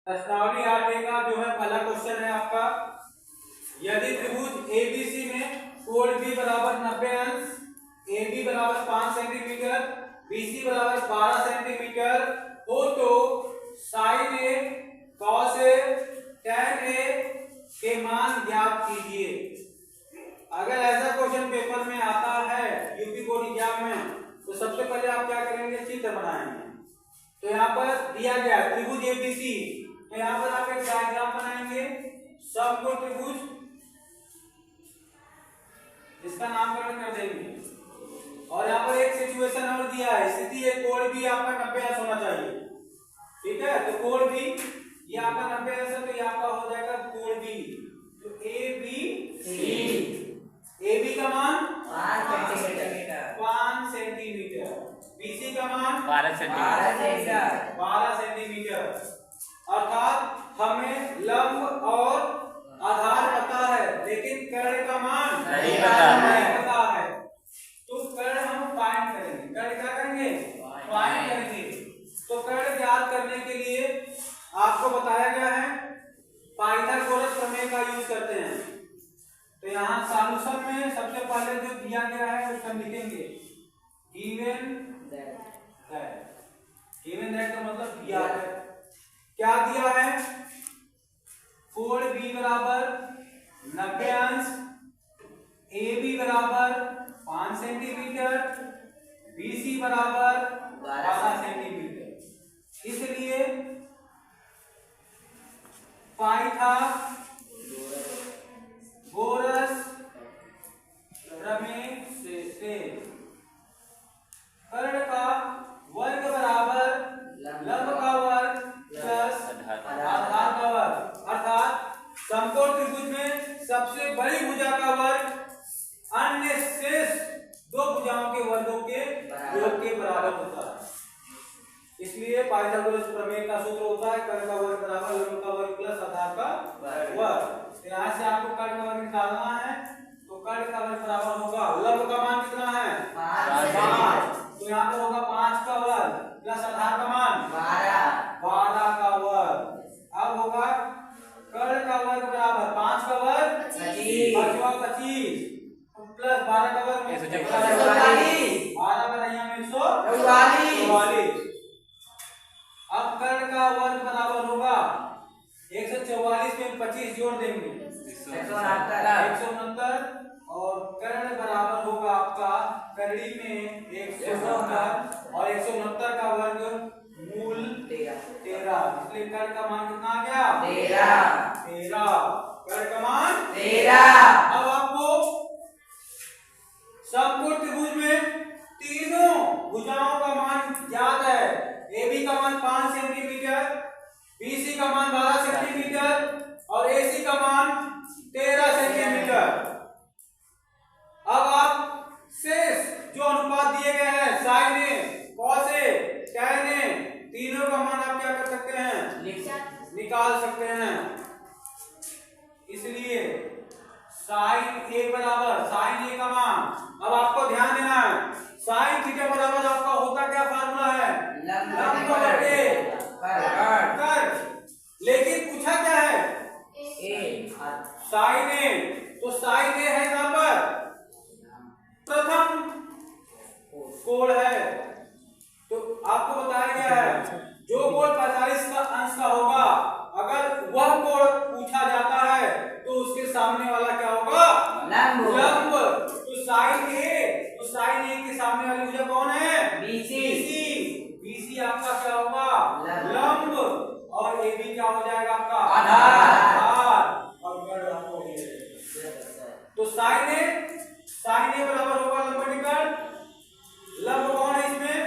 प्रश्नावली 8A का जो है पहला क्वेश्चन है आपका, यदि त्रिभुज एबीसी में कोण बी बराबर 90 अंश, AB बराबर 5 सेंटीमीटर, BC बराबर 12 सेंटीमीटर हो तो sign A, cos A, tan A के मान ज्ञात कीजिए। अगर ऐसा क्वेश्चन पेपर में आता है यूपी बोर्ड एग्जाम में तो सबसे पहले आप क्या करेंगे, चित्र बनाएंगे। तो यहाँ पर दिया गया त्रिभुज एबीसी, तो यहाँ पर आप एक डायग्राम बनाएंगे, समकोण त्रिभुज, इसका नामकरण कर देंगे। और यहाँ पर एक सिचुएशन और दिया है, स्थिति एक कोण भी आपका 90 अंश होना चाहिए, ठीक है। तो कोण भी ये आपका 90 अंश है, तो ये आपका हो जाएगा कोण बी। तो A B C, A B का मान 5 सेंटीमीटर, बीसी का मान 12 सेंटीमीटर। अर्थात हमें लंब और आधार पता है लेकिन कर्ण का मान नहीं पता है। तो कर्ण हम फाइंड करेंगे, कर्ण क्या करेंगे, फाइंड करेंगे। तो कर्ण ज्ञात करने के लिए आपको बताया गया है पाइथागोरस प्रमेय का यूज करते हैं। तो यहाँ सॉल्यूशन में सबसे पहले जो दिया गया है उसका लिखेंगे गिवन दैट का मतलब दिया है, क्या दिया है, कोण बी बराबर 90 अंश, ए बी बराबर 5 सेंटीमीटर, BC बराबर 12 सेंटीमीटर। इसलिए पाइथागोरस प्रमेय से कर्ण का वर्ग बराबर लंब का वर्ग प्लस आधार का वर्ग, अर्थात समकोण त्रिभुज में सबसे बड़ी भुजा का वर्ग अन्य शेष दो भुजाओं के वर्गों के योग के बराबर होता है। इसलिए पाइथागोरस प्रमेय का सूत्र होता है कर्ण का वर्ग बराबर लंब का वर्ग प्लस आधार का वर्ग। यहाँ से आपको कर्ण का वर्ग निकालना है, तो कर्ण का वर्ग बराबर होगा, लंब का मान कितना है 5, तो यहाँ पर होगा 5 का वर्ग प्लस आधार का मान 12 का वर्ग। अब होगा कर्ण का वर्ग बराबर 5 का वर्ग 25 प्लस 12 का वर्ग 144। अब कर्ण का वर्ग बराबर होगा 144 में 25 जोड़ देंगे 169, और कर्ण बराबर होगा आपका करड़ी में 169 और 169 का वर्ग मूल 13, इसलिए कर्ण का मान कितना आ गया 13, कर्ण का मान 13। अब आपको समकोण त्रिभुज में तीनों भुजाओं का मान ज्ञात है, AB का मान 5 सेंटीमीटर, BC का मान 12 सेंटीमीटर और AC का मान 13 सेंटीमीटर। अब आप शेष जो अनुपात दिए गए हैं sign A, cos A, tan A, तीनों का मान आप क्या कर सकते हैं, निकाल सकते हैं। इसलिए साइन ए बराबर साइन ए का मान, अब आपको ध्यान देना है साइन थीटा बराबर आपका होता क्या फार्मूला है, लंब बटे कर्ण, लेकिन पूछा क्या है साइन ए, तो साइन ए है यहाँ पर प्रथम कोण है। तो आपको बताया गया है जो कोण 45 का अंश का होगा, अगर वह कोण पूछा जाता है तो उसके सामने वाला क्या होगा, लंब। तो साइन ए के सामने वाली भुजा कौन है, BC आपका क्या होगा लंब, और AB क्या हो जाएगा आपका आधार, और कर्ण आपको हो जाएगा। तो साइन ए बराबर होगा लंब बटे कर्ण, लंब कौन है इसमें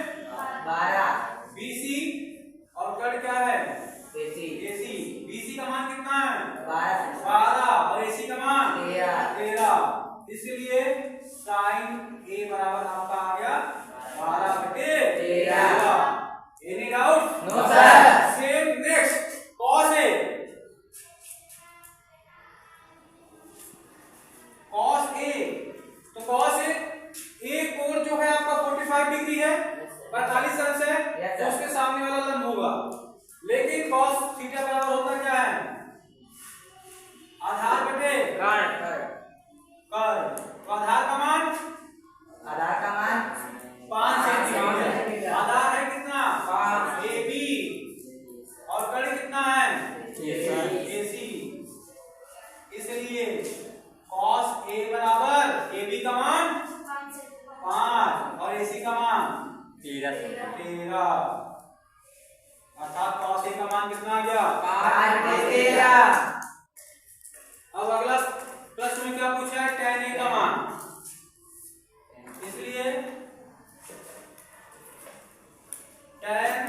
12, BC, और कर्ण क्या है AC। BC का मान कितना है 12 और AC का मान 13, इसलिए साइन ए बराबर आपका आ गया 12 बटे 13। Any doubt? No sir. Same next cos A, तो कॉस ए कोण जो है आपका 45 डिग्री है, 45 अंश है, तो उसके सामने वाला लंब होगा। लेकिन लेकिन cos थीटा बराबर होता क्या है? आधार बटे कर्ण। तो आधार का मान 5 सेंटीमीटर। आधार है कितना? 5 AB और कर्ण कितना है? AC। इसलिए cos A बराबर AB का मान 5 और AC का मान 13। अर्थात cos A का मान कितना आ गया? 5/13। अब अगला प्रश्न में क्या पूछा है? tan A का मान। इसलिए tan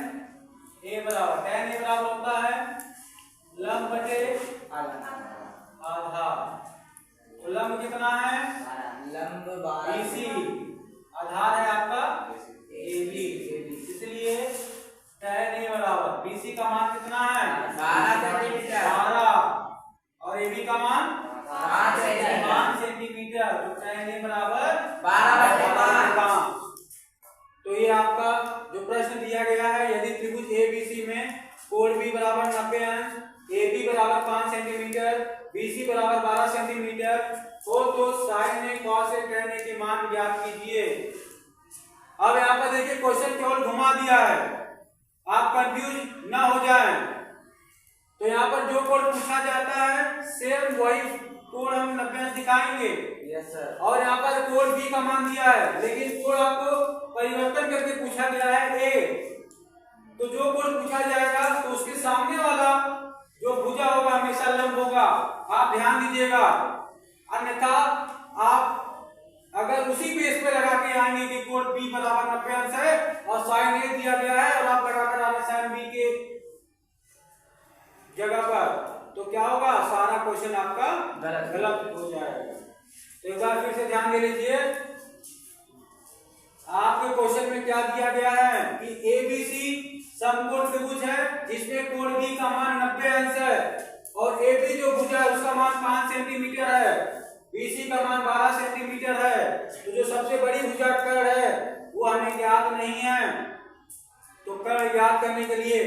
A बराबर होता है लंब बटे आधार। तो लंब कितना है? BC। आधार है आपका AB। इसलिए tan A बराबर BC का मान कितना है? 12 और AB का मान 5 सेंटीमीटर। तो tan A बराबर 12/5। तो ये आपका जो प्रश्न दिया गया है, यदि त्रिभुज ABC में कोण B बराबर 90 अंश, AB बराबर 5 सेंटीमीटर, BC बराबर 12 सेंटीमीटर हो तो sin A cos A tan A के मान ज्ञात कीजिए। अब यहाँ पर देखिए क्वेश्चन केवल घुमा दिया है, आप कंफ्यूज ना हो जाएं। तो यहाँ पर जो कोण पूछा जाता है सेम वही कोण हम 90 अंश दिखाएंगे। Yes sir. और यहाँ पर कोण B का मान दिया है, लेकिन कोण आपको परिवर्तन करके पूछा गया है A। तो जो कोण पूछा जाएगा तो उसके सामने वाला जो भुजा होगा हमेशा लंब होगा, आप ध्यान दीजिएगा। अन्यथा आप अगर उसी बेस पे लगा के आएंगे कि कोण B बराबर 90 अंश है और sin A दिया गया है और आप लगाकर आ रहे sin B के जगह पर, तो क्या होगा? सारा क्वेश्चन आपका गलत हो जाएगा। तो एक बार फिर से ध्यान दे लीजिए, आपके क्वेश्चन में क्या दिया गया है कि ABC समकोण त्रिभुज है जिसमें कोण B का मान 90 अंश है और AB जो भुजा है उसका मान 5 सेंटीमीटर है, BC का मान 12 सेंटीमीटर है। तो जो सबसे बड़ी भुजा कर्ण है वो हमें ज्ञात नहीं है। तो कर्ण ज्ञात करने के लिए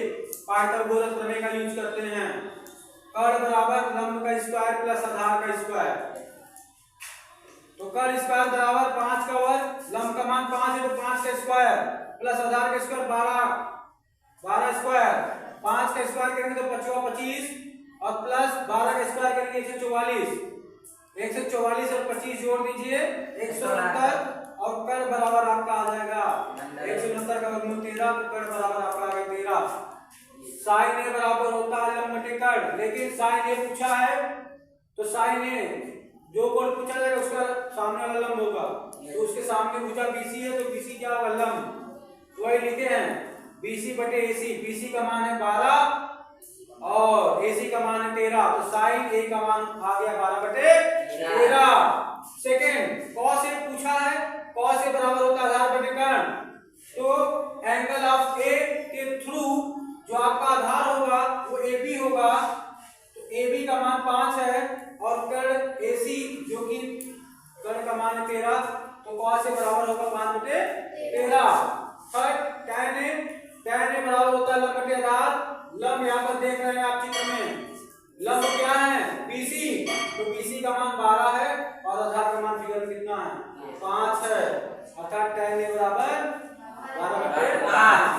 पाइथागोरस प्रमेय का यूज करते हैं। कर्ण बराबर लंब का स्क्वायर प्लस आधार का स्क्वायर। तो कर्ण स्क्वायर बराबर 5 का वर्ग, लंब का मान 5 है तो 5 का स्क्वायर प्लस आधार का स्क्वायर 12 स्क्वायर। 5 का स्क्वायर करेंगे तो 25 और प्लस 12 का स्क्वायर करेंगे 144। 144 और 25 जोड़ दीजिए 169 और कर्ण बराबर आपका आ जाएगा 169 का वर्गमूल 13। तो कर्ण बराबर आपका आ गया 13। sin A बराबर होता है लंब बटे कर्ण, लेकिन sin A पूछा है तो sin A जो कोण पूछा जाएगा उसका सामने वाला लंब होगा। तो उसके सामने भुजा BC है तो BC क्या होगा? लंब। तो वही लिखे हैं BC बटे AC। BC का मान है 12 और AC का मान है 13। तो sin A का मान आ गया 12/13। सेकेंड cos A पूछा है, cos A बराबर होता है आधार बटे कर्ण। तो एंगल ऑफ A के थ्रू जो आपका आधार होगा वो AB होगा। तो AB का मान 5 है और कर्ण AC जो कि कर्ण का मान है 13, तो cos A बराबर होगा 5/13। थर्ड tan A बराबर होता है लंब बटे आधार। लंब यहाँ पर देख रहे हैं आप चित्र में, लंब क्या है? BC। तो BC का मान 12 है और आधार का मान फिगर कितना है? 5 है। अर्थात tan A बराबर 12/5।